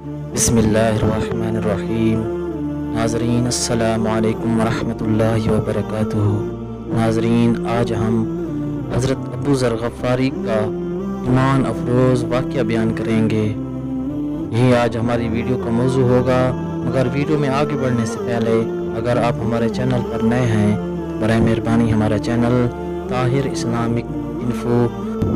बिस्मिल्लाहिर्रहमानिर्रहीम। नाज़रीन अस्सलामु अलैकुम वरहमतुल्लाहि वबरकातुहू। नाज़रीन, आज हम हज़रत अबू ज़र ग़फ़ारी का ईमान अफरोज़ वाक़या बयान करेंगे। यही आज हमारी वीडियो का मौजू होगा। मगर वीडियो में आगे बढ़ने से पहले अगर आप हमारे चैनल पर नए हैं तो बराए मेहरबानी हमारा channel Tahir Islamic info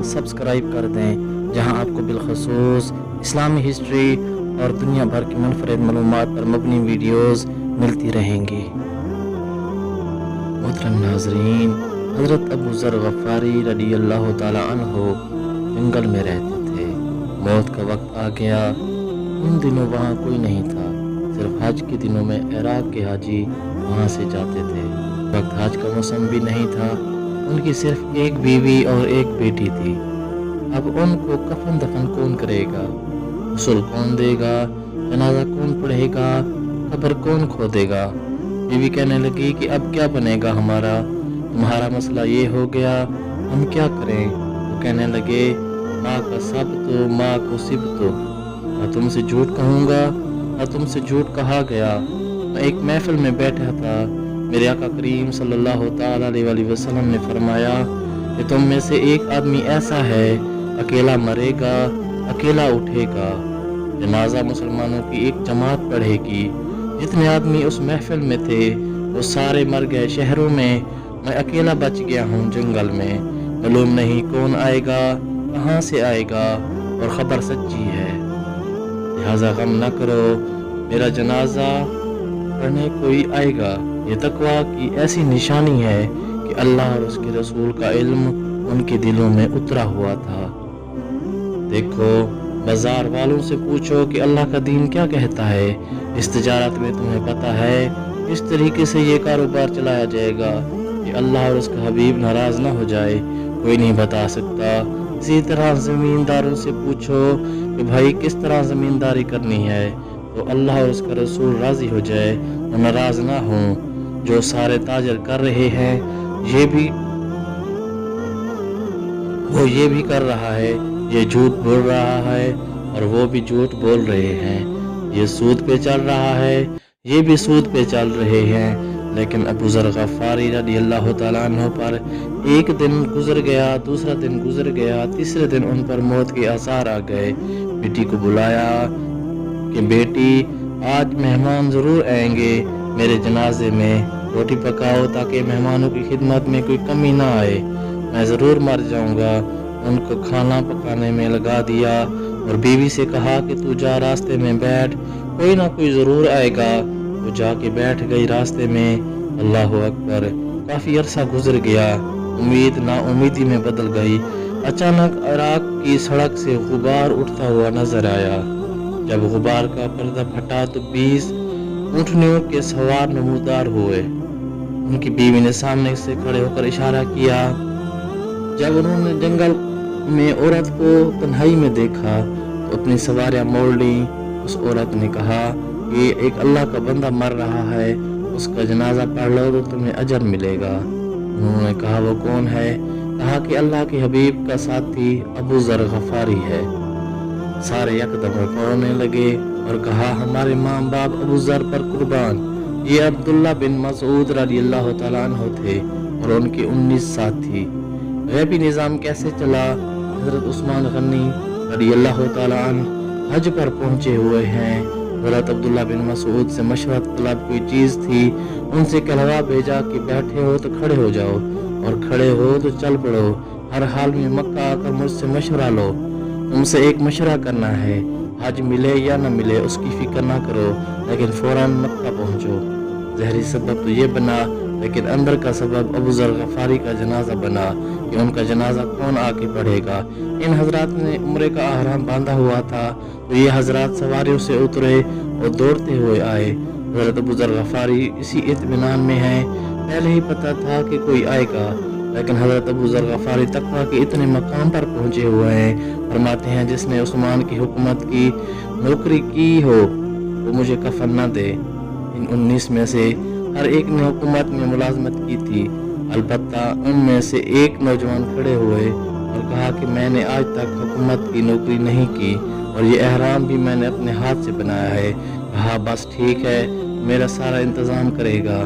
subscribe कर दें, जहां आपको बिलखसूस इस्लामी हिस्ट्री और दुनिया भर की मुनफरद मालूमात पर मबनी वीडियोस मिलती रहेंगी। मोहतरम नाज़रीन, हज़रत अबू ज़र ग़फ़ारी रज़ियल्लाहु ताला अन्हु जंगल में रहते थे। मौत का वक्त आ गया। उन दिनों वहाँ कोई नहीं था, सिर्फ हज के दिनों में इराक के हाजी वहाँ से जाते थे। वक्त हज का मौसम भी नहीं था। उनकी सिर्फ एक बीवी और एक बेटी थी। अब उनको कफन दफन कौन करेगा, गुस्ल कौन देगा, जनाजा कौन पढ़ेगा, कब्र कौन खोदेगा। बीवी कहने लगी कि अब क्या बनेगा हमारा, तुम्हारा मसला ये हो गया, हम क्या करें। वो कहने लगे, माँ का सब तो माँ को सिब तो, ना तुमसे झूठ कहूँगा ना तुमसे झूठ कहा गया। मैं एक महफिल में बैठा था, मेरे आका करीम सल्लल्लाहु ताला अलैहि वसल्लम ने फरमाया कि तुम में से एक आदमी ऐसा है, अकेला मरेगा अकेला उठेगा। जनाजा मुसलमानों की एक जमात पढ़ेगी। जितने आदमी उस महफिल में थे वो सारे मर गए शहरों में, मैं अकेला बच गया हूँ जंगल में। मालूम नहीं कौन आएगा, कहाँ से आएगा, और ख़बर सच्ची है। लिहाजा गम न करो, मेरा जनाजा पढ़ने कोई आएगा। ये तकवा की ऐसी निशानी है कि अल्लाह और उसके रसूल का इल्म उनके दिलों में उतरा हुआ था। देखो, बाजार वालों से पूछो कि अल्लाह का दीन क्या कहता है। इस तिजारत में तुम्हें पता है इस तरीके से ये कारोबार चलाया जाएगा कि अल्लाह और उसका हबीब नाराज ना हो जाए, कोई नहीं बता सकता। इसी तरह ज़मींदारों से पूछो कि भाई किस तरह ज़मींदारी करनी है तो अल्लाह और उसका रसूल राज़ी हो जाए और नाराज़ ना हो। जो सारे ताजर कर रहे हैं ये भी कर रहा है, ये झूठ बोल रहा है और वो भी झूठ बोल रहे हैं। ये सूद पे चल रहा है, ये भी सूद पे चल रहे हैं। लेकिन अबू ज़र ग़फ़ारी रज़ियल्लाहु ताला अन्हु पर एक दिन गुजर गया, दूसरा दिन गुजर गया, तीसरे दिन उन पर मौत के आसार आ गए। बेटी को बुलाया कि बेटी, आज मेहमान ज़रूर आएंगे, मेरे जनाजे में रोटी पकाओ ताकि मेहमानों की खिदमत में कोई कमी ना आए, मैं ज़रूर मर जाऊंगा। उनको खाना पकाने में लगा दिया और बीवी से कहा कि तू जा रास्ते में बैठ, कोई ना कोई ज़रूर आएगा। वो जाके बैठ गई रास्ते में। अल्लाह अकबर। काफ़ी अरसा गुजर गया, उम्मीद नाउमीदी में बदल गई। अचानक इराक की सड़क से गुबार उठता हुआ नजर आया। जब गुबार का पर्दा फटा तो 20 ऊँटनियों के सवार नमूदार हुए। उनकी बीवी ने सामने से खड़े होकर इशारा किया। जब उन्होंने जंगल में औरत को तन्हाई में देखा तो अपनी सवारियां मोड़ ली। उस औरत ने कहा कि एक अल्लाह का बंदा मर रहा है, उसका जनाजा पढ़ लो तो तुम्हें अजर मिलेगा। उन्होंने कहा वो कौन है। कहा कि अल्लाह के हबीब का साथी अबू ज़र ग़फ़ारी है। सारे यकदम रोने लगे और कहा हमारे माँ बाप अबू ज़र पर कुर्बान। ये अब्दुल्ला बिन मसूद रज़ियल्लाहु ताला अन्हु थे और उनके 19 साथी। गैबी निज़ाम कैसे चला। हज़रत उस्मान गनी रज़ियल्लाहु ताला अन्हु हज पर पहुँचे हुए हैं। हज़रत अब्दुल्ला बिन मसूद से मशवरा तलब कोई चीज़ थी। उनसे कहलवा भेजा कि बैठे हो तो खड़े हो जाओ और खड़े हो तो चल पड़ो। हर हाल में मक्का आकर मुझसे मशवरा लो। तुमसे एक मशवरा करना है, हज मिले या न मिले उसकी फिक्र ना करो, लेकिन फ़ौरन मक्का पहुँचो। ज़हरी सबब तो ये बना, लेकिन अंदर का सबब अबू ज़र ग़फ़ारी का जनाजा बना कि उनका जनाजा कौन आके पढ़ेगा। इन हजरात ने उम्रे का अहराम बांधा हुआ था तो ये हजरात सवारियों से उतरे और दौड़ते हुए आए। हज़रत अबू ज़र ग़फ़ारी इसी इत्मीनान में है, पहले ही पता था कि कोई आएगा। लेकिन हज़रत अबू ज़र ग़फ़ारी तक़वा के इतने मकाम पर पहुँचे हुए हैं। फरमाते हैं जिसने उस्मान की हुकूमत की नौकरी की हो वो मुझे कफन न दे। इन 19 में से हर एक ने हुकूमत में मुलाजमत की थी। अलबत्ता उनमें से एक नौजवान खड़े हुए और कहा कि मैंने आज तक हुकूमत की नौकरी नहीं की اور یہ احرام بھی میں نے اپنے ہاتھ سے بنایا ہے۔ کہا بس ٹھیک ہے، میرا سارا انتظام کرے گا۔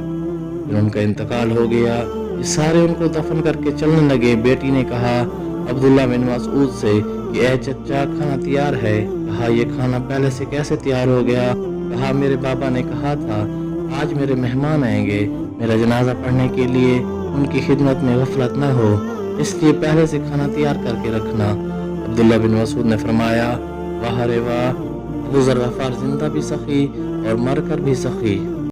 پھر ان کا انتقال ہو گیا۔ یہ سارے ان کو دفن کر کے چلنے لگے۔ بیٹی نے کہا عبداللہ بن مسعود سے کہ اے چچا، کھانا تیار ہے۔ کہا یہ کھانا پہلے سے کیسے تیار ہو گیا؟ کہا میرے بابا نے کہا تھا آج میرے مہمان آئیں گے، میرا جنازہ پڑھنے کے لیے ان کی خدمت میں غفلت نہ ہو، اس لیے پہلے سے کھانا تیار کر کے رکھنا۔ عبداللہ بن مسعود نے فرمایا واہ رے واہ، ابو ذر غفار زندہ بھی سخی اور مر کر بھی سخی۔